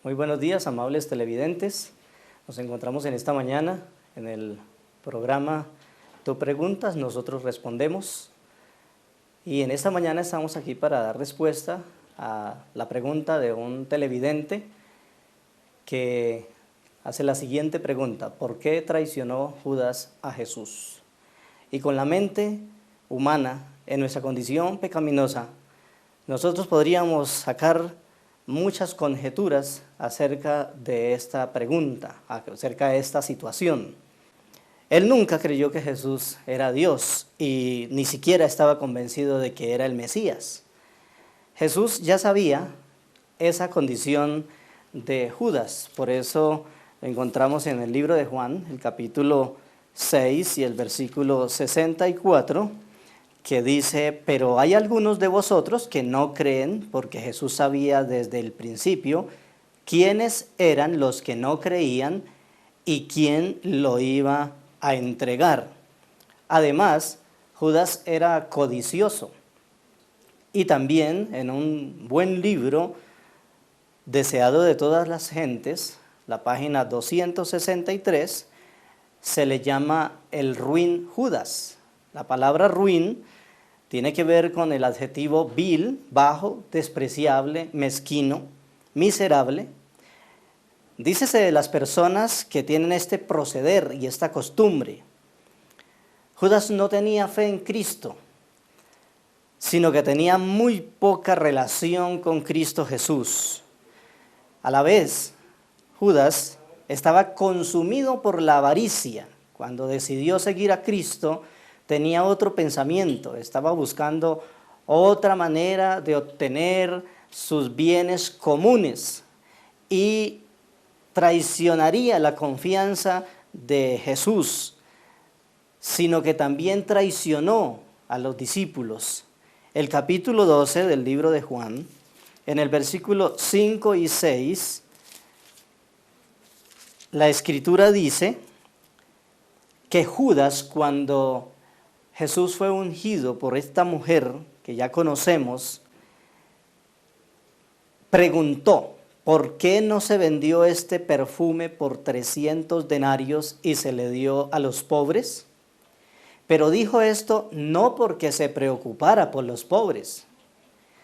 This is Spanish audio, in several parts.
Muy buenos días, amables televidentes. Nos encontramos en esta mañana en el programa Tú preguntas, nosotros respondemos. Y en esta mañana estamos aquí para dar respuesta a la pregunta de un televidente que hace la siguiente pregunta: ¿por qué traicionó Judas a Jesús? Y con la mente humana, en nuestra condición pecaminosa, nosotros podríamos sacar muchas conjeturas acerca de esta pregunta, acerca de esta situación. Él nunca creyó que Jesús era Dios y ni siquiera estaba convencido de que era el Mesías. Jesús ya sabía esa condición de Judas, por eso lo encontramos en el libro de Juan, el capítulo 6 y el versículo 64, que dice: pero hay algunos de vosotros que no creen, porque Jesús sabía desde el principio quiénes eran los que no creían y quién lo iba a entregar. Además, Judas era codicioso. Y también en un buen libro, deseado de todas las gentes, la página 263, se le llama el ruin Judas. La palabra ruin tiene que ver con el adjetivo vil, bajo, despreciable, mezquino, miserable. Dícese de las personas que tienen este proceder y esta costumbre. Judas no tenía fe en Cristo, sino que tenía muy poca relación con Cristo Jesús. A la vez, Judas estaba consumido por la avaricia. Cuando decidió seguir a Cristo, tenía otro pensamiento, estaba buscando otra manera de obtener sus bienes comunes y traicionaría la confianza de Jesús, sino que también traicionó a los discípulos. El capítulo 12 del libro de Juan, en el versículo 5 y 6, la Escritura dice que Judas, cuando Jesús fue ungido por esta mujer que ya conocemos, preguntó: ¿por qué no se vendió este perfume por 300 denarios y se le dio a los pobres? Pero dijo esto no porque se preocupara por los pobres,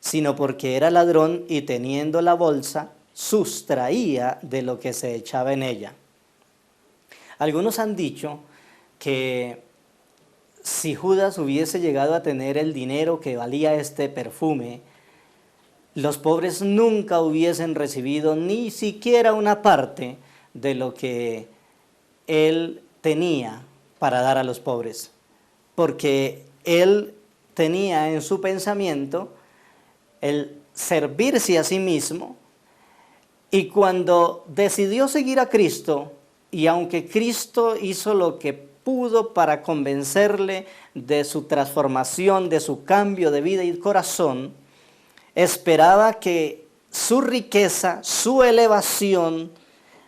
sino porque era ladrón y teniendo la bolsa, sustraía de lo que se echaba en ella. Algunos han dicho que si Judas hubiese llegado a tener el dinero que valía este perfume, los pobres nunca hubiesen recibido ni siquiera una parte de lo que él tenía para dar a los pobres, porque él tenía en su pensamiento el servirse a sí mismo, y cuando decidió seguir a Cristo, y aunque Cristo hizo lo que pudo para convencerle de su transformación, de su cambio de vida y corazón, esperaba que su riqueza, su elevación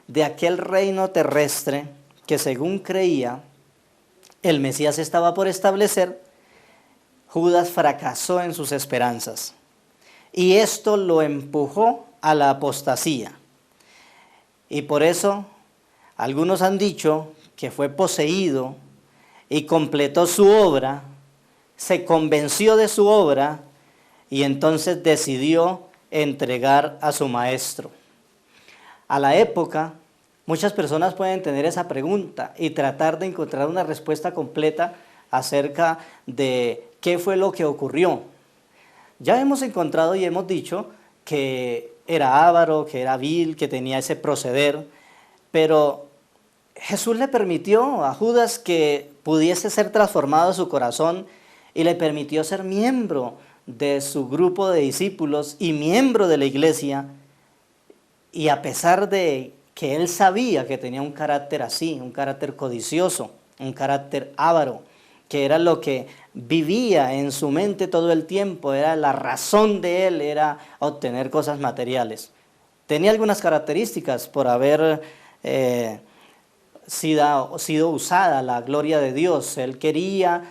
de aquel reino terrestre que según creía el Mesías estaba por establecer, Judas fracasó en sus esperanzas. Y esto lo empujó a la apostasía. Y por eso algunos han dicho que fue poseído y completó su obra, se convenció de su obra y entonces decidió entregar a su maestro. A la época, muchas personas pueden tener esa pregunta y tratar de encontrar una respuesta completa acerca de qué fue lo que ocurrió. Ya hemos encontrado y hemos dicho que era avaro, que era vil, que tenía ese proceder, pero Jesús le permitió a Judas que pudiese ser transformado su corazón y le permitió ser miembro de su grupo de discípulos y miembro de la iglesia. Y a pesar de que él sabía que tenía un carácter así, un carácter codicioso, un carácter avaro, que era lo que vivía en su mente todo el tiempo, era la razón de él, era obtener cosas materiales. Tenía algunas características por haber sido usada la gloria de Dios. Él quería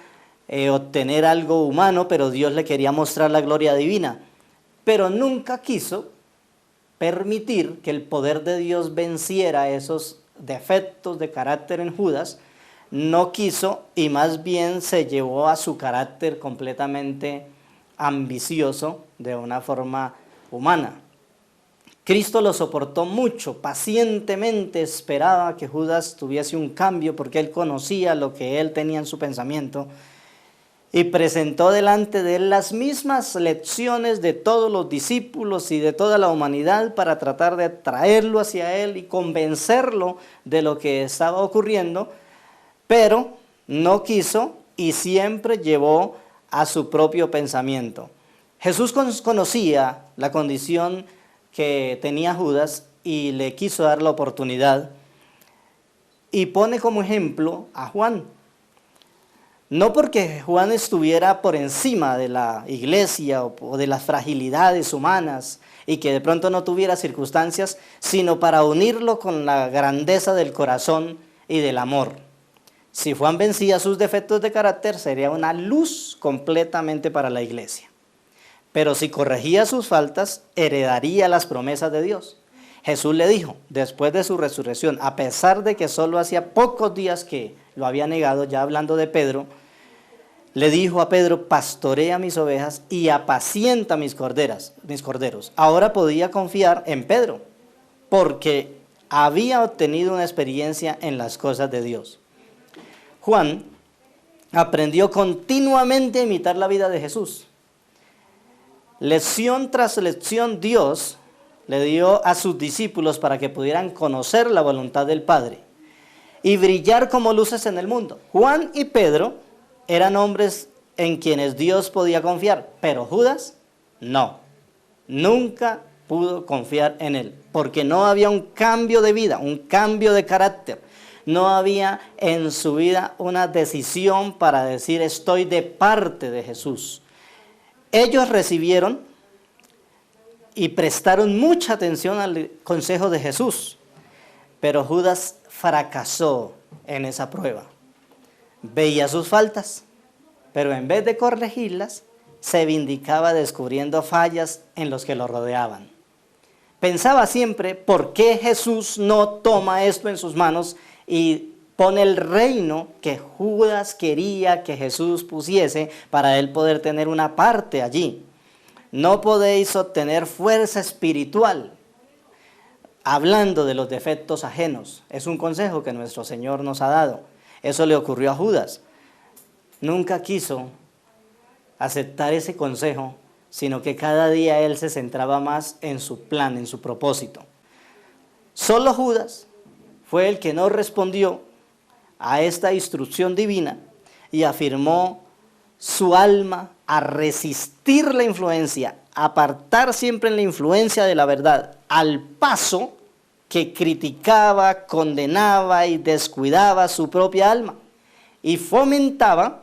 obtener algo humano, pero Dios le quería mostrar la gloria divina. Pero nunca quiso permitir que el poder de Dios venciera esos defectos de carácter en Judas, no quiso y más bien se llevó a su carácter completamente ambicioso de una forma humana. Cristo lo soportó mucho, pacientemente esperaba que Judas tuviese un cambio porque él conocía lo que él tenía en su pensamiento y presentó delante de él las mismas lecciones de todos los discípulos y de toda la humanidad para tratar de atraerlo hacia él y convencerlo de lo que estaba ocurriendo, pero no quiso y siempre llevó a su propio pensamiento. Jesús conocía la condición que tenía Judas y le quiso dar la oportunidad y pone como ejemplo a Juan. No porque Juan estuviera por encima de la iglesia o de las fragilidades humanas y que de pronto no tuviera circunstancias, sino para unirlo con la grandeza del corazón y del amor. Si Juan vencía sus defectos de carácter, sería una luz completamente para la iglesia. Pero si corregía sus faltas, heredaría las promesas de Dios. Jesús le dijo, después de su resurrección, a pesar de que solo hacía pocos días que lo había negado, ya hablando de Pedro, le dijo a Pedro, pastorea mis ovejas y apacienta mis corderos. Ahora podía confiar en Pedro, porque había obtenido una experiencia en las cosas de Dios. Juan aprendió continuamente a imitar la vida de Jesús. Lección tras lección Dios le dio a sus discípulos para que pudieran conocer la voluntad del Padre y brillar como luces en el mundo. Juan y Pedro eran hombres en quienes Dios podía confiar, pero Judas no, nunca pudo confiar en él, porque no había un cambio de vida, un cambio de carácter, no había en su vida una decisión para decir estoy de parte de Jesús. Ellos recibieron y prestaron mucha atención al consejo de Jesús, pero Judas fracasó en esa prueba. Veía sus faltas, pero en vez de corregirlas, se vindicaba descubriendo fallas en los que lo rodeaban. Pensaba siempre, ¿por qué Jesús no toma esto en sus manos y pone el reino que Judas quería que Jesús pusiese para él poder tener una parte allí? No podéis obtener fuerza espiritual hablando de los defectos ajenos. Es un consejo que nuestro Señor nos ha dado. Eso le ocurrió a Judas. Nunca quiso aceptar ese consejo, sino que cada día él se centraba más en su plan, en su propósito. Solo Judas fue el que no respondió a esta instrucción divina y afirmó su alma a resistir la influencia, a apartar siempre en la influencia de la verdad, al paso que criticaba, condenaba y descuidaba su propia alma y fomentaba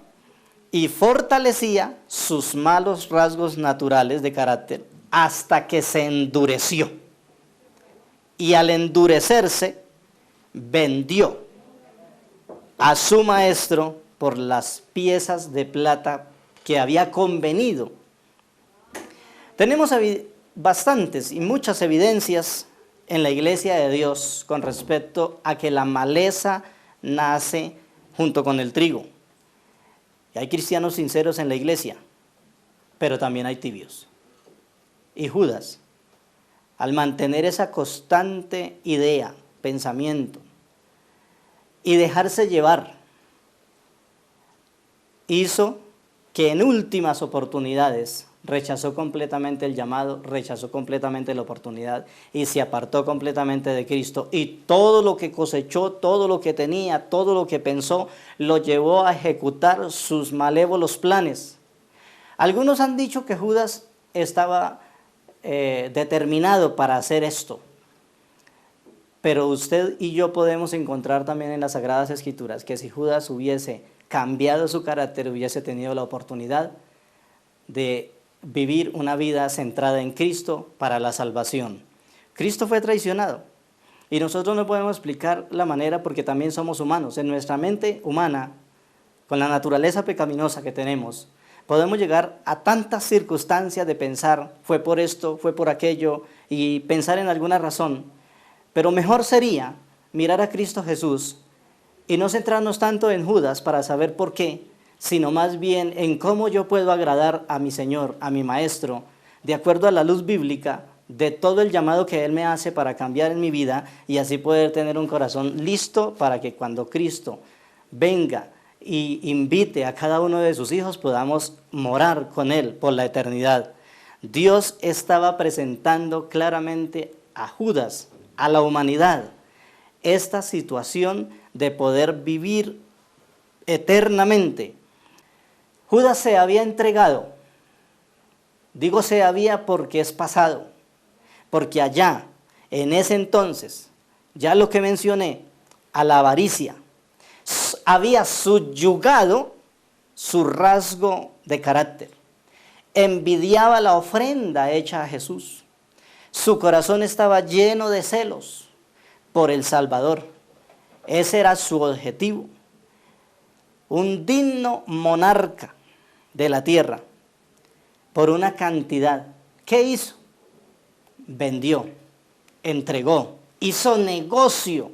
y fortalecía sus malos rasgos naturales de carácter hasta que se endureció. Y al endurecerse, vendió a su maestro por las piezas de plata que había convenido. Tenemos bastantes y muchas evidencias en la iglesia de Dios con respecto a que la maleza nace junto con el trigo. Y hay cristianos sinceros en la iglesia, pero también hay tibios. Y Judas, al mantener esa constante idea, pensamiento, y dejarse llevar, hizo que en últimas oportunidades rechazó completamente el llamado, rechazó completamente la oportunidad y se apartó completamente de Cristo. Y todo lo que cosechó, todo lo que tenía, todo lo que pensó, lo llevó a ejecutar sus malévolos planes. Algunos han dicho que Judas estaba determinado para hacer esto. Pero usted y yo podemos encontrar también en las Sagradas Escrituras que si Judas hubiese cambiado su carácter, hubiese tenido la oportunidad de vivir una vida centrada en Cristo para la salvación. Cristo fue traicionado y nosotros no podemos explicar la manera porque también somos humanos. En nuestra mente humana, con la naturaleza pecaminosa que tenemos, Podemos llegar a tantas circunstancias de pensar, fue por esto, fue por aquello, y pensar en alguna razón. Pero mejor sería mirar a Cristo Jesús y no centrarnos tanto en Judas para saber por qué, sino más bien en cómo yo puedo agradar a mi Señor, a mi Maestro, de acuerdo a la luz bíblica de todo el llamado que Él me hace para cambiar en mi vida y así poder tener un corazón listo para que cuando Cristo venga y invite a cada uno de sus hijos podamos morar con Él por la eternidad. Dios estaba presentando claramente a Judas, a la humanidad, esta situación de poder vivir eternamente. Judas se había entregado, digo se había porque es pasado, porque allá, en ese entonces, ya lo que mencioné, a la avaricia, había subyugado su rasgo de carácter, envidiaba la ofrenda hecha a Jesús, su corazón estaba lleno de celos por el Salvador, ese era su objetivo, un digno monarca de la tierra, por una cantidad. ¿Qué hizo? Vendió, entregó, hizo negocio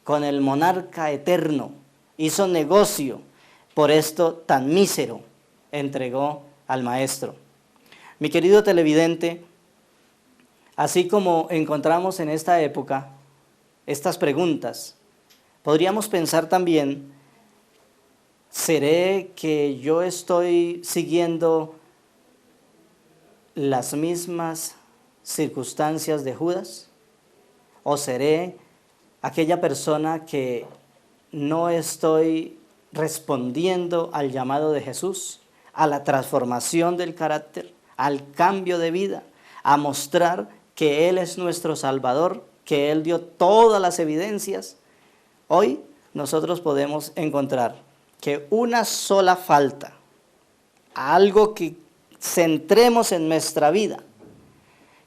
con el monarca eterno, hizo negocio por esto tan mísero, entregó al Maestro. Mi querido televidente, así como encontramos en esta época estas preguntas, podríamos pensar también, ¿seré que yo estoy siguiendo las mismas circunstancias de Judas? ¿O seré aquella persona que no estoy respondiendo al llamado de Jesús, a la transformación del carácter, al cambio de vida, a mostrar que Él es nuestro Salvador, que Él dio todas las evidencias? Hoy nosotros podemos encontrar que una sola falta, algo que centremos en nuestra vida,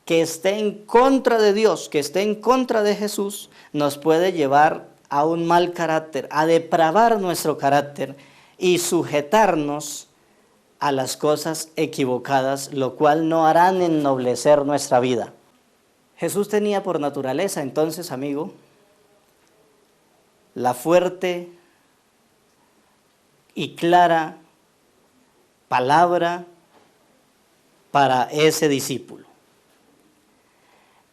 que esté en contra de Dios, que esté en contra de Jesús, nos puede llevar a un mal carácter, a depravar nuestro carácter y sujetarnos a las cosas equivocadas, lo cual no harán ennoblecer nuestra vida. Jesús tenía por naturaleza, entonces, amigo, la fuerte y clara palabra para ese discípulo.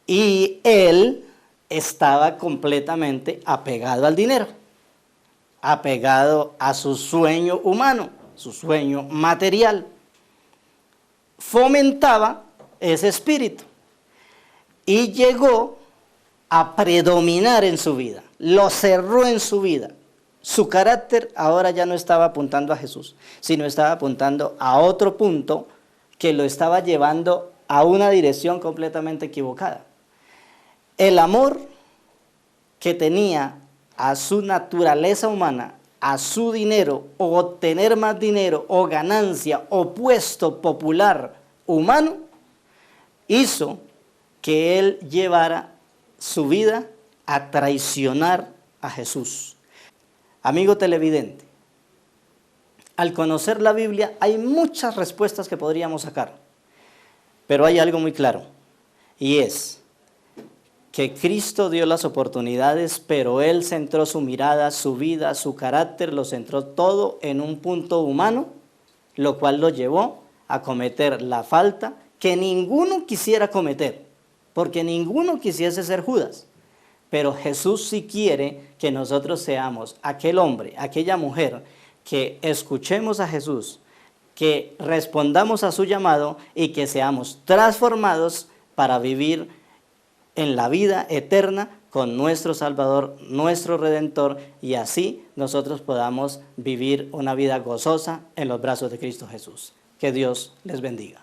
Y él estaba completamente apegado al dinero, apegado a su sueño humano, su sueño material. Fomentaba ese espíritu y llegó a predominar en su vida, lo cerró en su vida. Su carácter ahora ya no estaba apuntando a Jesús, sino estaba apuntando a otro punto que lo estaba llevando a una dirección completamente equivocada. El amor que tenía a su naturaleza humana, a su dinero, o obtener más dinero, o ganancia, o puesto popular humano, hizo que él llevara su vida a traicionar a Jesús. Amigo televidente, al conocer la Biblia hay muchas respuestas que podríamos sacar, pero hay algo muy claro, y es que Cristo dio las oportunidades, pero Él centró su mirada, su vida, su carácter, lo centró todo en un punto humano, lo cual lo llevó a cometer la falta que ninguno quisiera cometer, porque ninguno quisiese ser Judas. Pero Jesús sí quiere que nosotros seamos aquel hombre, aquella mujer, que escuchemos a Jesús, que respondamos a su llamado y que seamos transformados para vivir en la vida eterna con nuestro Salvador, nuestro Redentor, y así nosotros podamos vivir una vida gozosa en los brazos de Cristo Jesús. Que Dios les bendiga.